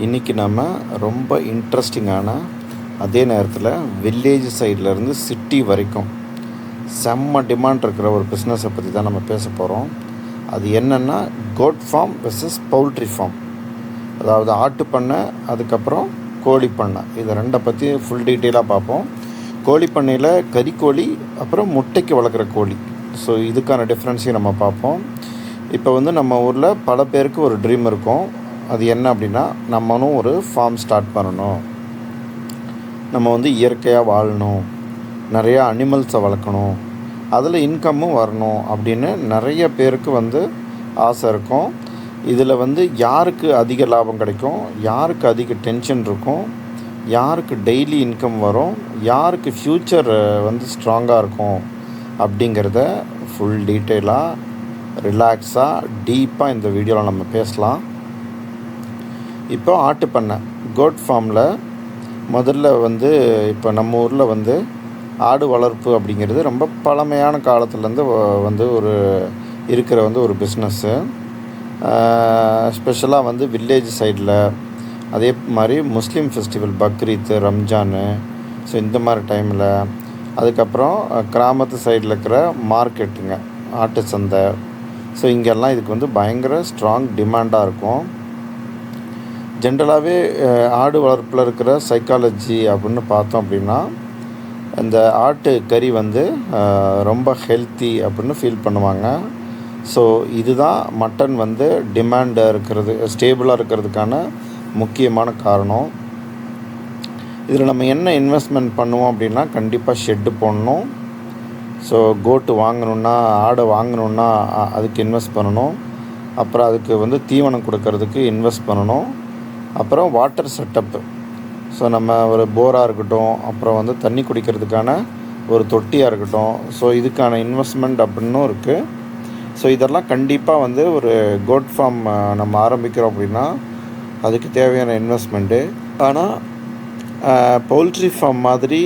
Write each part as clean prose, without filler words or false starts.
இன்றைக்கி நம்ம ரொம்ப இன்ட்ரெஸ்டிங்கான, அதே நேரத்தில் வில்லேஜ் சைட்லேருந்து சிட்டி வரைக்கும் செம்ம டிமாண்ட் இருக்கிற ஒரு பிஸ்னஸை பற்றி தான் நம்ம பேச போகிறோம். அது என்னென்னா goat farm versus poultry form. அதாவது ஆட்டு பண்ணை, அதுக்கப்புறம் கோழி பண்ணை. இதை ரெண்டை பற்றி ஃபுல் டீட்டெயிலாக பார்ப்போம். கோழி பண்ணையில் கறிக்கோழி, அப்புறம் முட்டைக்கு வளர்க்குற கோழி. ஸோ இதுக்கான டிஃப்ரென்ஸையும் நம்ம பார்ப்போம். இப்போ நம்ம ஊரில் பல பேருக்கு ஒரு ட்ரீம் இருக்கும். அது என்ன அப்படின்னா, நம்மளும் ஒரு ஃபார்ம் ஸ்டார்ட் பண்ணணும், நம்ம இயற்கையாக வாழணும், நிறையா அனிமல்ஸை வளர்க்கணும், அதில் இன்கம்மும் வரணும் அப்படின்னு நிறைய பேருக்கு ஆசை இருக்கும். இதில் யாருக்கு அதிக லாபம் கிடைக்கும், யாருக்கு அதிக டென்ஷன் இருக்கும், யாருக்கு டெய்லி இன்கம் வரும், யாருக்கு ஃப்யூச்சர் ஸ்ட்ராங்காக இருக்கும் அப்படிங்கிறத ஃபுல் டீட்டெயிலாக, ரிலாக்ஸாக, டீப்பாக இந்த வீடியோவில் நம்ம பேசலாம். இப்போ ஆட்டு பண்ணை கோட் ஃபார்மில் முதல்ல இப்போ நம்ம ஊரில் ஆடு வளர்ப்பு அப்படிங்கிறது ரொம்ப பழமையான காலத்துலேருந்து ஒரு இருக்கிற ஒரு பிஸ்னஸ்ஸு. ஸ்பெஷலாக வில்லேஜ் சைடில், அதே மாதிரி முஸ்லீம் ஃபெஸ்டிவல், பக்ரீத்து, ரம்ஜானு, ஸோ இந்த மாதிரி டைமில், அதுக்கப்புறம் கிராமத்து சைடில் இருக்கிற மார்க்கெட்டுங்க, ஆட்டு சந்தை, ஸோ இங்கெல்லாம் இதுக்கு பயங்கர ஸ்ட்ராங் டிமாண்டாக இருக்கும். ஜென்ரலாகவே ஆடு வளர்ப்பில் இருக்கிற சைக்காலஜி அப்படின்னு பார்த்தோம் அப்படின்னா, இந்த ஆட்டு கறி ரொம்ப ஹெல்த்தி அப்படின்னு ஃபீல் பண்ணுவாங்க. ஸோ இதுதான் மட்டன் டிமாண்டாக இருக்கிறது, ஸ்டேபிளாக இருக்கிறதுக்கான முக்கியமான காரணம். இதில் நம்ம என்ன இன்வெஸ்ட்மெண்ட் பண்ணுவோம் அப்படின்னா, கண்டிப்பாக ஷெட்டு போடணும். ஸோ கோட்டு வாங்கணுன்னா, ஆடை வாங்கணுன்னா அதுக்கு இன்வெஸ்ட் பண்ணணும். அப்புறம் அதுக்கு தீவனம் கொடுக்கறதுக்கு இன்வெஸ்ட் பண்ணணும். அப்புறம் வாட்டர் செட்டப்பு, ஸோ நம்ம ஒரு போராக இருக்கட்டும், அப்புறம் தண்ணி குடிக்கிறதுக்கான ஒரு தொட்டியாக இருக்கட்டும், ஸோ இதுக்கான இன்வெஸ்ட்மெண்ட் அப்படின்னும் இருக்குது. ஸோ இதெல்லாம் கண்டிப்பாக ஒரு கோட் ஃபார்ம் நம்ம ஆரம்பிக்கிறோம் அப்படின்னா அதுக்கு தேவையான இன்வெஸ்ட்மெண்ட்டு. ஆனால் பவுல்ட்ரி ஃபார்ம் மாதிரி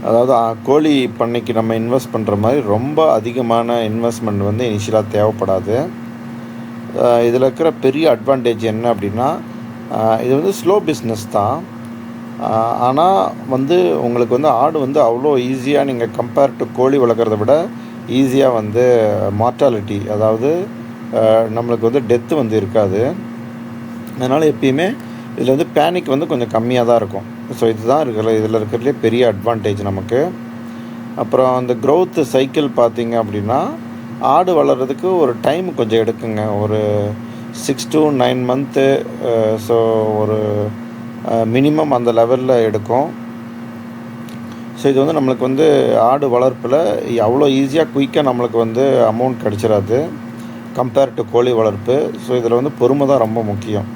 அதாவது கோழி பண்ணைக்கு நம்ம இன்வெஸ்ட் பண்ணுற மாதிரி ரொம்ப அதிகமான இன்வெஸ்ட்மெண்ட் இனிஷியலாக தேவைப்படாது. இதில் இருக்கிற பெரிய அட்வான்டேஜ் என்ன அப்படின்னா, இது ஸ்லோ பிஸ்னஸ் தான். ஆனால் உங்களுக்கு ஆடு அவ்வளோ ஈஸியாக, நீங்கள் கம்பேர் டு கோழி வளர்க்குறத விட ஈஸியாக மார்ட்டாலிட்டி, அதாவது நம்மளுக்கு டெத்து இருக்காது. அதனால் எப்பயுமே இதில் பேனிக் கொஞ்சம் கம்மியாக தான் இருக்கும். ஸோ இதுதான் இதில் இருக்கிறதுலே பெரிய அட்வான்டேஜ் நமக்கு. அப்புறம் அந்த க்ரோத் சைக்கிள் பார்த்திங்க அப்படின்னா, ஆடு வளர்கிறதுக்கு ஒரு டைம் கொஞ்சம் எடுக்குங்க. ஒரு 6 to 9 மந்த்து. ஸோ ஒரு மினிமம் அந்த லெவலில் எடுக்கும். ஸோ இது நம்மளுக்கு ஆடு வளர்ப்பில் அவ்வளோ ஈஸியாக குயிக்காக நம்மளுக்கு அமௌண்ட் கிடச்சிடாது கம்பேர் டு கோழி வளர்ப்பு. ஸோ இதில் பொறுமை தான் ரொம்ப முக்கியம்.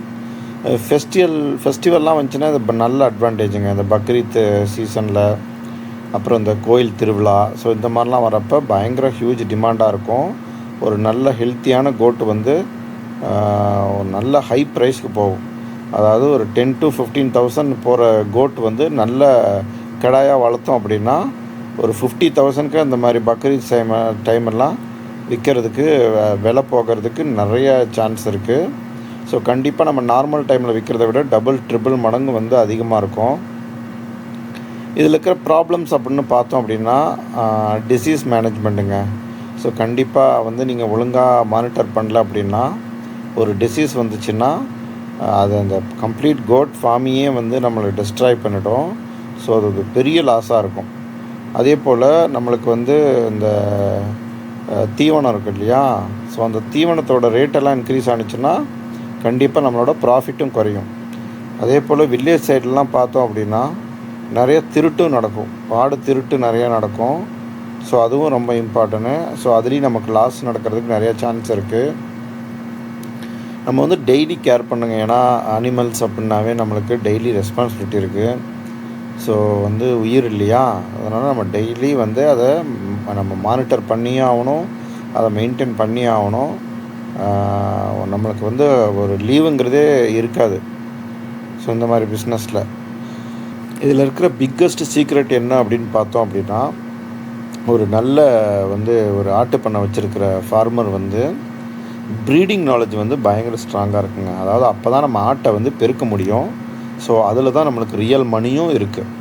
ஃபெஸ்டிவல்லாம் வந்துச்சுன்னா இது நல்ல அட்வான்டேஜுங்க. இந்த பக்ரீத் சீசனில், அப்புறம் இந்த கோயில் திருவிழா, ஸோ இந்த மாதிரிலாம் வரப்போ பயங்கர ஹியூஜ் டிமாண்டாக இருக்கும். ஒரு நல்ல ஹெல்த்தியான கோட்டு ஒரு நல்ல ஹை ப்ரைஸ்க்கு போகும். அதாவது ஒரு 10 to 15,000 போகிற கோட்டு நல்ல கடாயாக வளர்த்தோம் அப்படின்னா ஒரு 50,000க்கு அந்த மாதிரி பக்ரீத் டைமெல்லாம் விற்கிறதுக்கு, விலை போகிறதுக்கு நிறைய சான்ஸ் இருக்குது. ஸோ கண்டிப்பாக நம்ம நார்மல் டைமில் விற்கிறத விட டபுள் ட்ரிபிள் மடங்கு அதிகமாக இருக்கும். இதில் இருக்கிற ப்ராப்ளம்ஸ் அப்படின்னு பார்த்தோம் அப்படின்னா, டிசீஸ் மேனேஜ்மெண்ட்டுங்க. ஸோ கண்டிப்பாக நீங்கள் ஒழுங்காக மானிட்டர் பண்ணல அப்படின்னா, ஒரு டிசீஸ் வந்துச்சுன்னா அது அந்த கம்ப்ளீட் கோட் ஃபார்மையே நம்மளை டிஸ்ட்ராய் பண்ணிடும். ஸோ அது ஒரு பெரிய லாஸாக இருக்கும். அதே போல் நம்மளுக்கு இந்த தீவனம் இருக்குது இல்லையா, ஸோ அந்த தீவனத்தோட ரேட்டெல்லாம் இன்க்ரீஸ் ஆனிச்சுன்னா கண்டிப்பாக நம்மளோட ப்ராஃபிட்டும் குறையும். அதே போல் வில்லேஜ் சைட்லலாம் பார்த்தோம் அப்படின்னா நிறைய திருட்டும் நடக்கும், ஆடு திருட்டு நிறையா நடக்கும். ஸோ அதுவும் ரொம்ப இம்பார்ட்டன்ட்டு. ஸோ அதுலேயும் நமக்கு லாஸ் நடக்கிறதுக்கு நிறையா சான்ஸ் இருக்குது. நம்ம டெய்லி கேர் பண்ணுங்க. ஏன்னா அனிமல்ஸ் அப்படின்னாவே நம்மளுக்கு டெய்லி ரெஸ்பான்சிபிலிட்டி இருக்குது. ஸோ உயிர் இல்லையா, அதனால் நம்ம டெய்லி அதை நம்ம மானிட்டர் பண்ணியே ஆகணும், அதை மெயின்டைன் பண்ணியே ஆகணும். நம்மளுக்கு ஒரு லீவுங்கிறதே இருக்காது. ஸோ இந்த மாதிரி பிஸ்னஸில் இதில் இருக்கிற பிக்கஸ்ட் சீக்ரெட் என்ன அப்படின்னு பார்த்தோம் அப்படின்னா, ஒரு நல்ல ஒரு ஆட்டு பண்ணை வச்சுருக்கிற ஃபார்மர் ப்ரீடிங் நாலேஜ் வந்து பயங்கர ஸ்ட்ராங்காக இருக்குங்க. அதாவது அப்போ தான் நம்ம ஆட்டை வந்து பெருக்க முடியும். ஸோ அதில் தான் நம்மளுக்கு ரியல் மணியும் இருக்குது.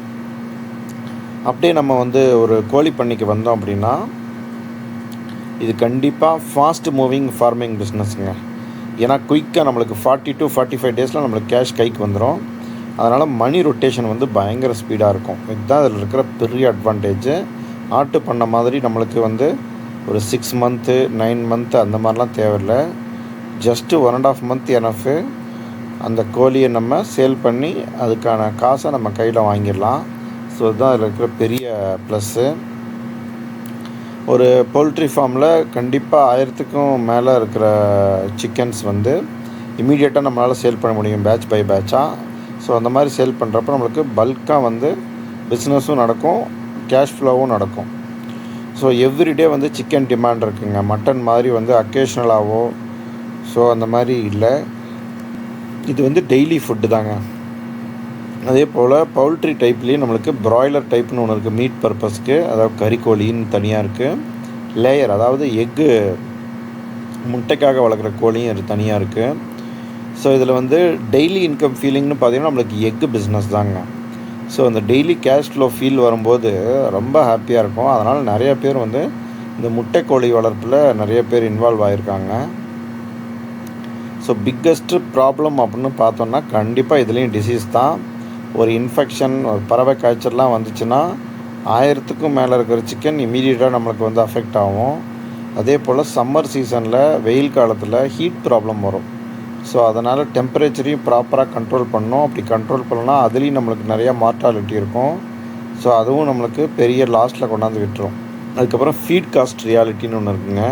அப்படியே நம்ம வந்து ஒரு கோழி பண்ணைக்கு வந்தோம் அப்படின்னா, இது கண்டிப்பாக ஃபாஸ்ட் மூவிங் ஃபார்மிங் பிஸ்னஸ்ங்க. ஏன்னா குயிக்காக நம்மளுக்கு 40 to 45 டேஸில் நம்மளுக்கு கேஷ் கைக்கு வந்துடும். அதனால் மணி ரொட்டேஷன் வந்து பயங்கர ஸ்பீடாக இருக்கும். இதுதான் இதில் இருக்கிற பெரிய அட்வான்டேஜு. ஆட்டு பண்ண மாதிரி நம்மளுக்கு வந்து ஒரு 6 மந்த்து 9 மந்த்து அந்த மாதிரிலாம் தேவையில்லை. Just 1.5 month enough. அந்த கோழியை நம்ம சேல் பண்ணி அதுக்கான காசை நம்ம கையில் வாங்கிடலாம். ஸோ இதுதான் இதில் இருக்கிற பெரிய ப்ளஸ்ஸு. ஒரு போல்ட்ரி ஃபார்மில் கண்டிப்பாக 1000க்கும் மேலே இருக்கிற சிக்கன்ஸ் வந்து இமீடியட்டாக நம்மளால் சேல் பண்ண முடியும், பேட்ச் பை பேட்சாக. ஸோ அந்த மாதிரி சேல் பண்ணுறப்ப நம்மளுக்கு பல்காக வந்து பிஸ்னஸும் நடக்கும், கேஷ் ஃப்ளோவும் நடக்கும். ஸோ எவ்ரிடே வந்து சிக்கன் டிமாண்ட் இருக்குங்க. மட்டன் மாதிரி வந்து அக்கேஷ்னலாகவோ ஸோ அந்த மாதிரி இல்லை. இது வந்து டெய்லி ஃபுட்டு தாங்க. அதே போல் பவுல்ட்ரி டைப்லேயும் நம்மளுக்கு ப்ராய்லர் டைப்னு ஒன்று இருக்குது மீட் பர்பஸ்க்கு. அதாவது கறிக்கோழின்னு தனியாக இருக்குது. லேயர் அதாவது எக்கு முட்டைக்காக வளர்க்குற கோழியும் தனியாக இருக்குது. ஸோ இதில் வந்து டெய்லி இன்கம் ஃபீலிங்னு பார்த்திங்கன்னா நம்மளுக்கு எக்கு பிஸ்னஸ் தாங்க. ஸோ அந்த டெய்லி கேஷ் ஃப்ளோ ஃபீல் வரும்போது ரொம்ப ஹாப்பியாக இருக்கும். அதனால் நிறைய பேர் வந்து இந்த முட்டை கோழி வளர்ப்பில் நிறைய பேர் இன்வால்வ் ஆகியிருக்காங்க. ஸோ பிக்கஸ்ட்டு ப்ராப்ளம் அப்படின்னு பார்த்தோன்னா கண்டிப்பாக இதுலேயும் டிசீஸ் தான். ஒரு இன்ஃபெக்ஷன், ஒரு பறவை காய்ச்சல்லாம் வந்துச்சுன்னா 1000க்கும் மேலே இருக்கிற சிக்கன் இமீடியட்டாக நம்மளுக்கு வந்து அஃபெக்ட் ஆகும். அதே போல் சம்மர் சீசனில் வெயில் காலத்தில் ஹீட் ப்ராப்ளம் வரும். ஸோ அதனால் டெம்பரேச்சரையும் ப்ராப்பராக கண்ட்ரோல் பண்ணணும். அப்படி கண்ட்ரோல் பண்ணலாம் அதுலேயும் நம்மளுக்கு நிறையா மார்ட்டாலிட்டி இருக்கும். ஸோ அதுவும் நம்மளுக்கு பெரிய லாஸ்ட்டில் கொண்டாந்து விட்டுரும். அதுக்கப்புறம் ஃபீட் காஸ்ட் ரியாலிட்டின்னு ஒன்று இருக்குங்க.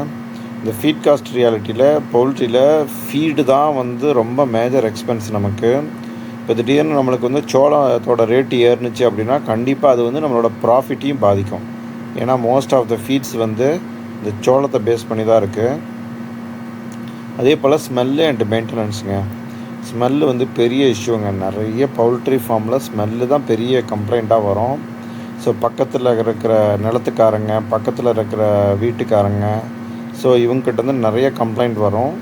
இந்த ஃபீட் காஸ்ட் ரியாலிட்டியில் பவுல்ட்ரியில் ஃபீடு தான் வந்து ரொம்ப மேஜர் எக்ஸ்பென்ஸ் நமக்கு. இப்போ திடீர்னு நம்மளுக்கு வந்து சோளத்தோட ரேட்டு ஏறுனுச்சு அப்படின்னா கண்டிப்பாக அது வந்து நம்மளோட ப்ராஃபிட்டையும் பாதிக்கும். ஏன்னா மோஸ்ட் ஆஃப் த ஃபீட்ஸ் வந்து இந்த சோளத்தை பேஸ் பண்ணி தான் இருக்குது. அதே போல் ஸ்மெல்லு அண்ட் மெயின்டெனன்ஸுங்க. ஸ்மெல்லு வந்து பெரிய இஷ்யூங்க. நிறைய பவுல்ட்ரி ஃபார்மில் ஸ்மெல்லு தான் பெரிய கம்ப்ளைண்ட்டாக வரும். ஸோ பக்கத்தில் இருக்கிற நிலத்துக்காரங்க, பக்கத்தில் இருக்கிற வீட்டுக்காரங்க, ஸோ இவங்ககிட்ட நிறைய கம்ப்ளைண்ட் வரும்.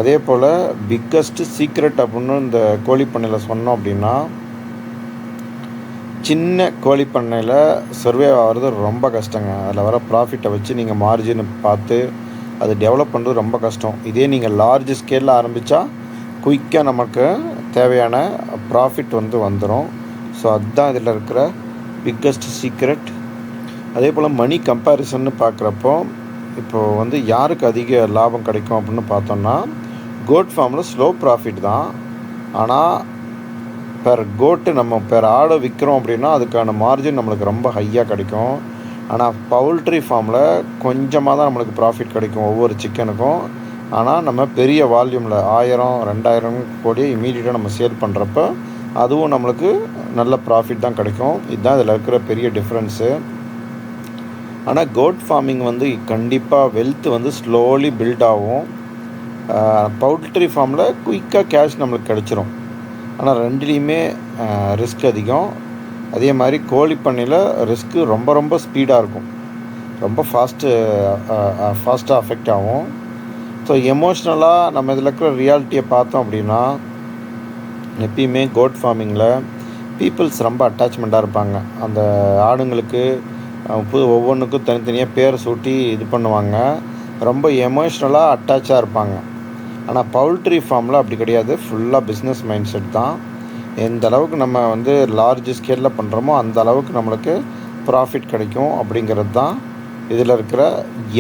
அதே போல் பிக்கஸ்ட்டு சீக்ரெட் அப்படின்னு இந்த கோழி பண்ணையில் சொன்னோம் அப்படின்னா, சின்ன கோழி பண்ணையில் சர்வே ஆகிறது ரொம்ப கஷ்டங்க. அதில் வர ப்ராஃபிட்டை வச்சு நீங்கள் மார்ஜினை பார்த்து அது டெவலப் பண்ணுறது ரொம்ப கஷ்டம். இதே நீங்கள் லார்ஜ் ஸ்கேலில் ஆரம்பித்தா குயிக்காக நமக்கு தேவையான ப்ராஃபிட் வந்து வந்துடும். ஸோ அதுதான் இதில் இருக்கிற பிக்கஸ்ட் சீக்ரெட். அதே போல் மணி கம்பேரிசன்னு பார்க்குறப்போ இப்போது வந்து யாருக்கு அதிக லாபம் கிடைக்கும் அப்படின்னு பார்த்தோம்னா, கோட் ஃபார்மில் ஸ்லோ ப்ராஃபிட் தான். ஆனால் பெர் கோட்டு நம்ம பெர் ஆடை விற்கிறோம் அப்படின்னா அதுக்கான மார்ஜின் நம்மளுக்கு ரொம்ப ஹையாக கிடைக்கும். ஆனால் பவுல்ட்ரி ஃபார்மில் கொஞ்சமாக தான் நம்மளுக்கு ப்ராஃபிட் கிடைக்கும் ஒவ்வொரு சிக்கனுக்கும். ஆனால் நம்ம பெரிய வால்யூமில் 1000 2000 கோடியை இமீடியட்டாக நம்ம சேல் பண்ணுறப்ப அதுவும் நம்மளுக்கு நல்ல ப்ராஃபிட் தான் கிடைக்கும். இதுதான் இதில் இருக்கிற பெரிய டிஃப்ரென்ஸு. ஆனால் கோட் ஃபார்மிங் வந்து கண்டிப்பாக வெல்த் வந்து ஸ்லோலி பில்ட் ஆகும். பவுல்ட்ரி ஃபார்மில் குயிக்காக கேஷ் நம்மளுக்கு கிடச்சிரும். ஆனால் ரெண்டுலேயுமே ரிஸ்க் அதிகம். அதே மாதிரி கோழி பண்ணையில் ரிஸ்க்கு ரொம்ப ரொம்ப ஸ்பீடாக இருக்கும். ரொம்ப ஃபாஸ்ட்டாக அஃபெக்ட் ஆகும். ஸோ எமோஷ்னலாக நம்ம இதில் இருக்கிற ரியாலிட்டியை பார்த்தோம் அப்படின்னா, எப்பயுமே கோட் ஃபார்மிங்கில் பீப்புள்ஸ் ரொம்ப அட்டாச்மெண்ட்டாக இருப்பாங்க. அந்த ஆடுங்களுக்கு ஒவ்வொன்றுக்கும் தனித்தனியாக பேர் சூட்டி இது பண்ணுவாங்க. ரொம்ப எமோஷ்னலாக அட்டாச்சாக இருப்பாங்க. ஆனால் பவுல்ட்ரி ஃபார்மில் அப்படி கிடையாது. ஃபுல்லாக பிஸ்னஸ் மைண்ட் செட் தான். எந்த அளவுக்கு நம்ம வந்து லார்ஜ் ஸ்கேலில் பண்ணுறோமோ அந்த அளவுக்கு நம்மளுக்கு ப்ராஃபிட் கிடைக்கும் அப்படிங்கிறது தான் இதில் இருக்கிற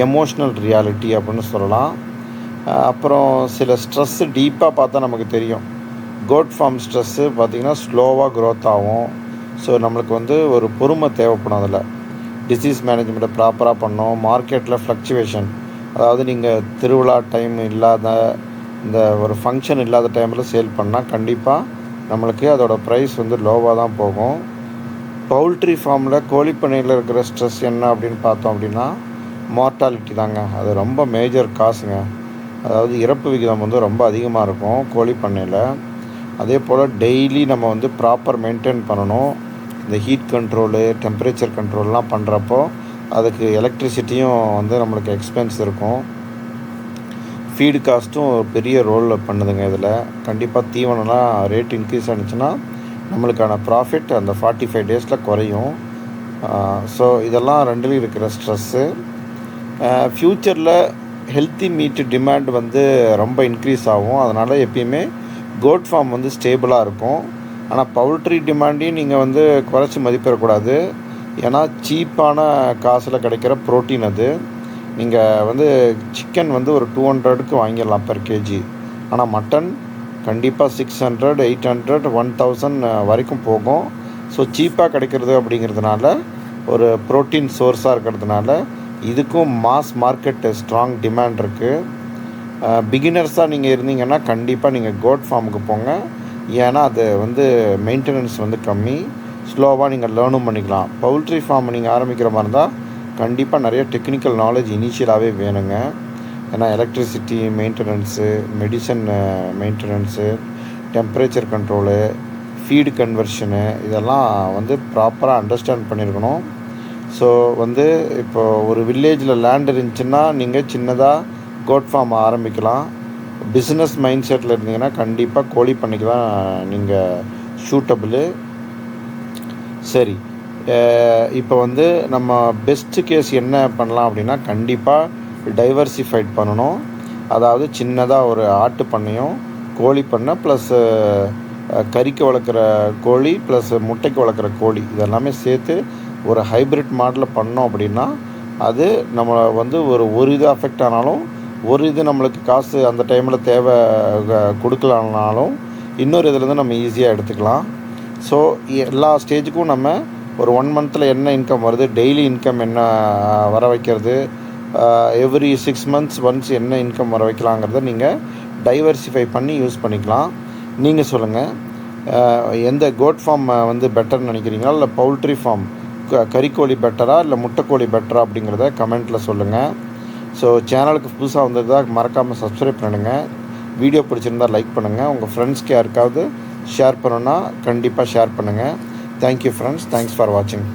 எமோஷ்னல் ரியாலிட்டி அப்படின்னு சொல்லலாம். அப்புறம் சில ஸ்ட்ரெஸ்ஸு டீப்பாக பார்த்தா நமக்கு தெரியும். கோட் ஃபார்ம் ஸ்ட்ரெஸ்ஸு பார்த்திங்கன்னா ஸ்லோவாக க்ரோத் ஆகும். ஸோ நம்மளுக்கு வந்து ஒரு பொறுமை தேவைப்படும். அதில் டிசீஸ் மேனேஜ்மெண்ட்டை ப்ராப்பராக பண்ணோம். மார்க்கெட்டில் ஃப்ளக்சுவேஷன், அதாவது நீங்கள் திருவிழா டைம் இல்லாத இந்த ஒரு ஃபங்க்ஷன் இல்லாத டைமில் சேல் பண்ணால் கண்டிப்பாக நம்மளுக்கு அதோடய ப்ரைஸ் வந்து லோவாக தான் போகும். பவுல்ட்ரி ஃபார்மில் கோழி பண்ணையில் இருக்கிற ஸ்ட்ரெஸ் என்ன அப்படின்னு பார்த்தோம் அப்படின்னா மார்ட்டாலிட்டி தாங்க. அது ரொம்ப மேஜர் காசுங்க. அதாவது இறப்பு விகிதம் வந்து ரொம்ப அதிகமாக இருக்கும் கோழி பண்ணையில். அதே போல் டெய்லி நம்ம வந்து ப்ராப்பர் மெயின்டைன் பண்ணணும். இந்த ஹீட் கண்ட்ரோலு, டெம்பரேச்சர் கண்ட்ரோல்லாம் பண்ணுறப்போ அதுக்கு எலக்ட்ரிசிட்டியும் வந்து நம்மளுக்கு எக்ஸ்பென்ஸ் இருக்கும். ஃபீடு காஸ்ட்டும் ஒரு பெரிய ரோல் பண்ணுதுங்க இதில். கண்டிப்பாக தீவனம்லாம் ரேட் இன்க்ரீஸ் ஆனிச்சுன்னா நம்மளுக்கான ப்ராஃபிட் அந்த 45 டேஸில் குறையும். ஸோ இதெல்லாம் ரெண்டுலேயும் இருக்கிற ஸ்ட்ரெஸ்ஸு. ஃப்யூச்சரில் ஹெல்த்தி மீட்டு டிமாண்ட் வந்து ரொம்ப இன்க்ரீஸ் ஆகும். அதனால் எப்பயுமே கோட் ஃபார்ம் வந்து ஸ்டேபிளாக இருக்கும். ஆனால் பவுல்ட்ரி டிமாண்டையும் நீங்கள் வந்து குறைச்சி மதிப்பிடக்கூடாது. ஏன்னா சீப்பான காசில் கிடைக்கிற ப்ரோட்டீன் அது. நீங்கள் வந்து சிக்கன் வந்து ஒரு 200க்கு வாங்கிடலாம் பெர் கேஜி. ஆனால் மட்டன் கண்டிப்பாக 600, 800, 1000 வரைக்கும் போகும். ஸோ சீப்பாக கிடைக்கிறது அப்படிங்கிறதுனால ஒரு ப்ரோட்டீன் சோர்ஸாக இருக்கிறதுனால இதுக்கும் மாஸ் மார்க்கெட் ஸ்ட்ராங் டிமாண்ட் இருக்குது. பிகினர்ஸாக நீங்கள் இருந்தீங்கன்னா கண்டிப்பாக நீங்கள் கோட் ஃபார்முக்கு போங்க. ஏன்னா அது வந்து மெயின்டெனன்ஸ் வந்து கம்மி, ஸ்லோவாக நீங்கள் லேர்னும் பண்ணிக்கலாம். பவுல்ட்ரி ஃபார்ம் நீங்கள் ஆரம்பிக்கிற மாதிரி இருந்தால் கண்டிப்பாக நிறைய டெக்னிக்கல் நாலேஜ் இனிஷியலாகவே வேணுங்க. ஏன்னா electricity maintenance, medicine maintenance, temperature control, feed conversion இதெல்லாம் வந்து ப்ராப்பராக அண்டர்ஸ்டாண்ட் பண்ணியிருக்கணும். ஸோ வந்து இப்போது ஒரு வில்லேஜில் லேண்ட் இருந்துச்சுன்னா நீங்கள் சின்னதாக கோட் ஃபார்ம் ஆரம்பிக்கலாம். பிஸ்னஸ் மைண்ட் செட்டில் இருந்தீங்கன்னா கண்டிப்பாக கோழி பண்ணைக்கு தான் நீங்கள் சூட்டபிளு. சரி, இப்போ வந்து நம்ம பெஸ்ட்டு கேஸ் என்ன பண்ணலாம் அப்படின்னா கண்டிப்பாக டைவர்சிஃபைட் பண்ணணும். அதாவது சின்னதாக ஒரு ஆட்டு பண்ணையும் கோழி பண்ணை ப்ளஸ் கறிக்கு வளர்க்குற கோழி ப்ளஸ் முட்டைக்கு வளர்க்குற கோழி இதெல்லாமே சேர்த்து ஒரு ஹைப்ரிட் மாடலில் பண்ணோம் அப்படின்னா அது நம்மளை வந்து ஒரு இது அஃபெக்ட் ஆனாலும் ஒரு இது நம்மளுக்கு காசு அந்த டைமில் தேவை கொடுக்கலான்னாலும் இன்னொரு இதிலேருந்து நம்ம ஈஸியாக எடுத்துக்கலாம். ஸோ எல்லா ஸ்டேஜுக்கும் நம்ம ஒரு 1 மந்தில் என்ன இன்கம் வருது, டெய்லி இன்கம் என்ன வர வைக்கிறது, எவ்ரி 6 months ஒன்ஸ் என்ன இன்கம் வர வைக்கலாங்கிறத நீங்கள் டைவர்சிஃபை பண்ணி யூஸ் பண்ணிக்கலாம். நீங்கள் சொல்லுங்கள், எந்த கோட் ஃபார்ம் வந்து பெட்டர்னு நினைக்கிறீங்களா, இல்லை பவுல்ட்ரி ஃபார்ம் கறிக்கோழி பெட்டரா, இல்லை முட்டைக்கோழி பெட்டரா அப்படிங்கிறத கமெண்ட்டில் சொல்லுங்கள். ஸோ சேனலுக்கு புதுசாக வந்ததாக மறக்காமல் சப்ஸ்கிரைப் பண்ணுங்கள். வீடியோ பிடிச்சிருந்தால் லைக் பண்ணுங்கள். உங்கள் ஃப்ரெண்ட்ஸ்க்கு யாருக்காவது ஷேர் பண்ணணுன்னா கண்டிப்பாக ஷேர் பண்ணுங்கள். தேங்க்யூ ஃப்ரெண்ட்ஸ், தேங்க்ஸ் ஃபார் வாட்சிங்.